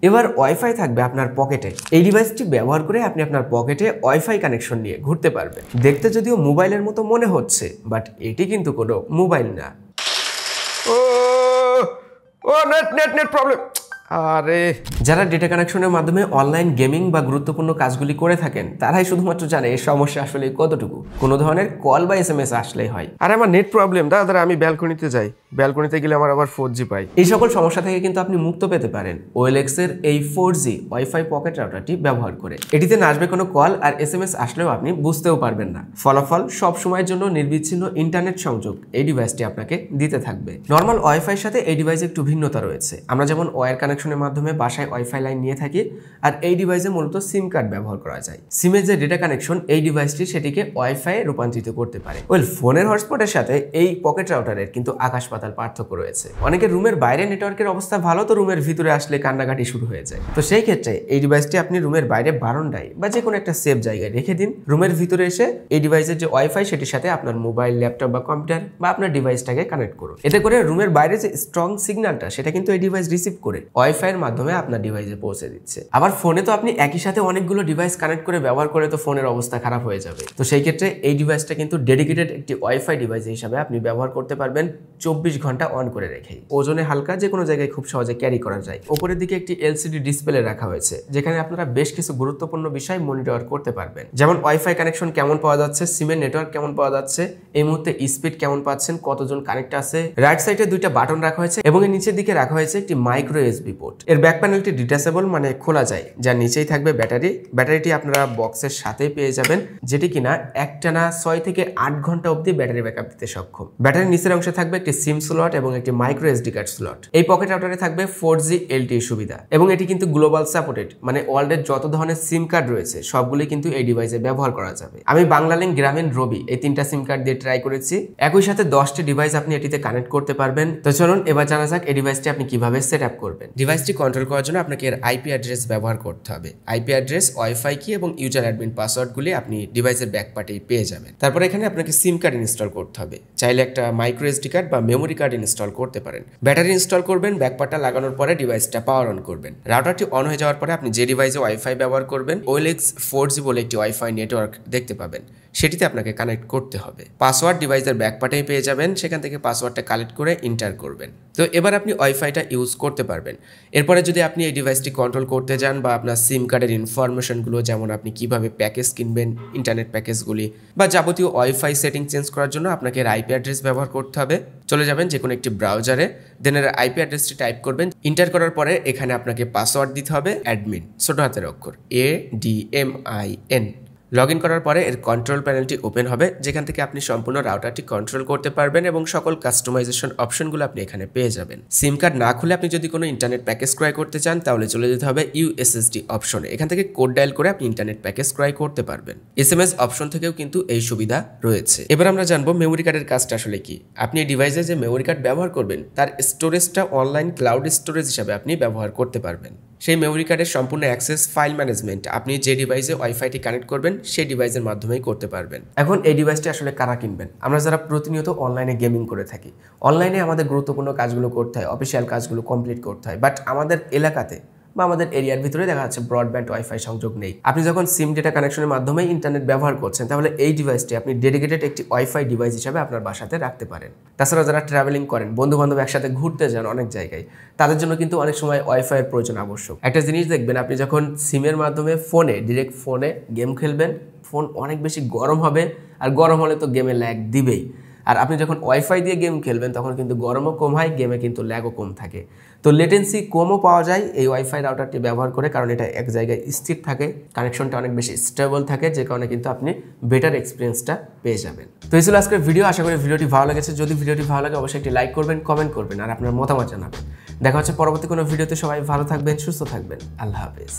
এবার ওয়াইফাই থাকবে আপনার পকেটে। এই ডিভাইসটি ব্যবহার করে আপনি আপনার পকেটে ওয়াইফাই কানেকশন নিয়ে ঘুরতে পারবেন। দেখতে যদিও মোবাইলের মতো মনে হচ্ছে, বাট এটি কিন্তু কোনো মোবাইল না। Net problem. আরে যারা ডেটা কানেকশনের মাধ্যমে অনলাইন গেমিং বা গুরুত্বপূর্ণ কাজগুলি করে থাকেন তারাই শুধুমাত্র জানে এই সমস্যা আসলে কতটুকু। কোনো ধরনের কল বা SMS আসলেই হয়, আরে আমার নেট প্রবলেম, দাদা আমি ব্যালকনিতে যাই, ব্যালকনিতে গেলে আমার আবার 4G পাই। এই সকল সমস্যা থেকে কিন্তু আপনি মুক্ত পেতে পারেন OLX এর এই 4G ওয়াইফাই পকেট রাউটারটি ব্যবহার করে। এটিতে না আসবে কোনো কল আর SMS আসলেও আপনি বুঝতেও পারবেন না। ফলাফল সব সময়ের জন্য নির্বিচ্ছিন্ন ইন্টারনেট সংযোগ এই ডিভাইসটি আপনাকে দিতে থাকবে। নর্মাল ওয়াইফাইয়ের সাথে এই ডিভাইসে একটু ভিন্নতা রয়েছে। আমরা যেমন ওয়্যার কানেকশনের মাধ্যমে বাসায় ওয়াইফাই লাইন নিয়ে থাকি, আর এই ডিভাইসে মূলত সিম কার্ড ব্যবহার করা যায়। সিমের যে ডেটা কানেকশন এই ডিভাইসটি সেটিকে ওয়াইফাই রূপান্তরিত করতে পারে। ফোনের হটস্পটের সাথে এই পকেট রাউটারের কিন্তু আকাশ পাতাল পার্থক্য রয়েছে। অনেকের রুমের বাইরে নেটওয়ার্কের অবস্থা ভালো, তো রুমের ভিতরে আসলে কান্নাকাটি শুরু হয়ে যায়। তো সেই ক্ষেত্রে এই ডিভাইসটি আপনি রুমের বাইরে বারান্দায় বা যে কোনো একটা সেফ জায়গায় রেখে দিন। রুমের ভিতরে এসে এই ডিভাইসের যে ওয়াইফাই সেটির সাথে আপনার মোবাইল, ল্যাপটপ বা কম্পিউটার বা আপনার ডিভাইসটাকে কানেক্ট করুন। এতে করে রুমের বাইরে যে স্ট্রং সিগন্যালটা সেটা কিন্তু এই ডিভাইস রিসিভ করে ওয়াইফাই এর মাধ্যমে আপনার ডিভাইসে পৌঁছে দিচ্ছে। আবার ফোনে তো আপনি একই সাথে অনেকগুলো ডিভাইস কানেক্ট করে ব্যবহার করে তো ফোনের অবস্থা খারাপ হয়ে যাবে। তো সেই ক্ষেত্রে এই ডিভাইসটা কিন্তু ডেডিকেটেড একটি ওয়াইফাই ডিভাইস হিসাবে আপনি ব্যবহার করতে পারবেন 24 ঘন্টা অন করে রেখেই। ওজনে হালকা, যে কোনো জায়গায় খুব সহজে ক্যারি করা যায়। উপরের দিকে একটি LCD ডিসপ্লে রাখা হয়েছে, যেখানে আপনারা বেশ কিছু গুরুত্বপূর্ণ বিষয় মনিটর করতে পারবেন। যেমন ওয়াইফাই কানেকশন কেমন পাওয়া যাচ্ছে, সিমের নেটওয়ার্ক কেমন পাওয়া যাচ্ছে, এই মুহূর্তে স্পিড কেমন পাচ্ছেন, কতজন কানেক্ট আছে। রাইট সাইডে দুইটা বাটন রাখা হয়েছে এবং এর নিচের দিকে রাখা হয়েছে একটি মাইক্রো USB পোর্ট। এর ব্যাক প্যানেলটি ডিটাচেবল, মানে খোলা যায়, যার নিচেই থাকবে ব্যাটারি। ব্যাটারিটি আপনারা বক্সের সাথেই পেয়ে যাবেন, যেটি কিনা একটানা 6 থেকে 8 ঘন্টা অবধি ব্যাটারি ব্যাকআপ দিতে সক্ষম। ব্যাটারির নিচের অংশে থাকবে একটি সিম স্লট এবং একটি মাইক্রো SD কার্ড স্লট। এই পকেট রাউটারে থাকবে 4G LTE সুবিধা এবং এটি কিন্তু গ্লোবাল সাপোর্টেড, মানে ওয়ার্ল্ডের যত ধরনের সিম কার্ড রয়েছে সবগুলি কিন্তু এই ডিভাইসে ব্যবহার করা যাবে। আমি বাংলালিংক, গ্রামীণ, রবি এই 3টা সিম কার্ড দিয়ে ট্রাই করেছি। একই সাথে 10টি ডিভাইস আপনি এটিতে কানেক্ট করতে পারবেন। তো চলুন এবার জানা যাক এই ডিভাইসটি আপনি কিভাবে সেট আপ করবেন। ডিভাইসটি কন্ট্রোল করার জন্য আপনাকে এর IP অ্যাড্রেস ব্যবহার করতে হবে। IP অ্যাড্রেস, ওয়াইফাই কি এবং ইউজার অ্যাডমিন পাসওয়ার্ডগুলি আপনি ডিভাইসের ব্যাক পার্টেই পেয়ে যাবেন। তারপর এখানে আপনাকে সিম কার্ড ইনস্টল করতে হবে। চাইলে একটা মাইক্রো SD কার্ড বা মেমোরি কার্ড ইনস্টল করতে পারেন। ব্যাটারি ইনস্টল করবেন, ব্যাক পার্টটা লাগানোর পরে ডিভাইসটা পাওয়ার অন করবেন। রাউটারটি অন হয়ে যাওয়ার পরে আপনি যে ডিভাইসে ওয়াইফাই ব্যবহার করবেন OLX 4G বলে একটি ওয়াইফাই নেটওয়ার্ক দেখতে পাবেন, সেটিতে আপনাকে কানেক্ট করতে হবে। পাসওয়ার্ড ডিভাইসের ব্যাক পার্টেই পেয়ে যাবেন, সেখান থেকে পাসওয়ার্ডটা কালেক্ট করে এন্টার করবেন। তো এবার আপনি ওয়াইফাইটা ইউজ করতে পারবেন। এরপরে যদি আপনি এই ডিভাইসটি কন্ট্রোল করতে যান বা আপনার সিম কার্ডের ইনফরমেশনগুলো, যেমন আপনি কিভাবে প্যাকেজ কিনবেন, ইন্টারনেট প্যাকেজগুলি বা যাবতীয় ওয়াইফাই সেটিং চেঞ্জ করার জন্য আপনাকে এর IP অ্যাড্রেস ব্যবহার করতে হবে। চলে যাবেন যে কোনো একটি ব্রাউজারে, দেন এর IP অ্যাড্রেসটি টাইপ করবেন। এন্টার করার পরে এখানে আপনাকে পাসওয়ার্ড দিতে হবে অ্যাডমিন, ছোট হাতের অক্ষর ADMIN। লগ ইন করার পরে এর কন্ট্রোল প্যানেলটি ওপেন হবে, যেখান থেকে আপনি সম্পূর্ণ রাউটারটি কন্ট্রোল করতে পারবেন এবং সকল কাস্টমাইজেশন অপশনগুলো আপনি এখানে পেয়ে যাবেন। সিম কার্ড না খুলে আপনি যদি কোনো ইন্টারনেট প্যাকেজ ক্রয় করতে চান তাহলে চলে যেতে হবে USSD অপশনে। এখান থেকে কোড ডায়াল করে আপনি ইন্টারনেট প্যাকেজ ক্রয় করতে পারবেন। SMS অপশন থেকেও কিন্তু এই সুবিধা রয়েছে। এবার আমরা জানবো মেমোরি কার্ডের কাজটা আসলে কি। আপনি এই ডিভাইসে যে মেমোরি কার্ড ব্যবহার করবেন তার স্টোরেজটা অনলাইন ক্লাউড স্টোরেজ হিসাবে আপনি ব্যবহার করতে পারবেন। সেই মেমোরি কার্ডের সম্পূর্ণ অ্যাক্সেস, ফাইল ম্যানেজমেন্ট আপনি যে ডিভাইসে ওয়াইফাইটি কানেক্ট করবেন সেই ডিভাইসের মাধ্যমেই করতে পারবেন। এখন এই ডিভাইসটি আসলে কারা কিনবেন? আমরা যারা প্রতিনিয়ত অনলাইনে গেমিং করে থাকি, অনলাইনে আমাদের গুরুত্বপূর্ণ কাজগুলো করতে হয়, অফিসিয়াল কাজগুলো কমপ্লিট করতে হয়, বাট আমাদের এলাকাতে বা আমাদের এরিয়ার ভিতরে দেখা যাচ্ছে ব্রডব্যান্ড ওয়াইফাই সংযোগ নেই। আপনি যখন সিম ডেটা কানেকশনের মাধ্যমে ইন্টারনেট ব্যবহার করছেন, তাহলে এই ডিভাইসটি আপনি ডেডিকেটেড একটি ওয়াইফাই ডিভাইস হিসাবে আপনার বাসাতে রাখতে পারেন। তাছাড়া যারা ট্রাভেলিং করেন, বন্ধু বান্ধব একসাথে ঘুরতে যান অনেক জায়গায়, তাদের জন্য কিন্তু অনেক সময় ওয়াইফাইয়ের প্রয়োজন আবশ্যক। একটা জিনিস দেখবেন, আপনি যখন সিমের মাধ্যমে ডিরেক্ট ফোনে গেম খেলবেন, ফোন অনেক বেশি গরম হবে, আর গরম হলে তো গেমে ল্যাগ দিবেই। আর আপনি যখন ওয়াইফাই দিয়ে গেম খেলবেন তখন কিন্তু গরমও কম হয়, গেমে কিন্তু ল্যাগও কম থাকে। তো লেটেন্সি কমও পাওয়া যায় এই ওয়াইফাই রাউটারটি ব্যবহার করে, কারণ এটা এক জায়গায় স্থির থাকে, কানেকশনটা অনেক বেশি স্টেবল থাকে, যে কারণে কিন্তু আপনি বেটার এক্সপিরিয়েন্সটা পেয়ে যাবেন। তো এই ছিল আজকের ভিডিও। আশা করি ভিডিওটি ভালো লেগেছে। যদি ভিডিওটি ভালো লাগে অবশ্যই একটি লাইক করবেন, কমেন্ট করবেন আর আপনার মতামত জানাবেন। দেখা হচ্ছে পরবর্তী কোনো ভিডিওতে। সবাই ভালো থাকবেন, সুস্থ থাকবেন। আল্লাহ হাফেজ।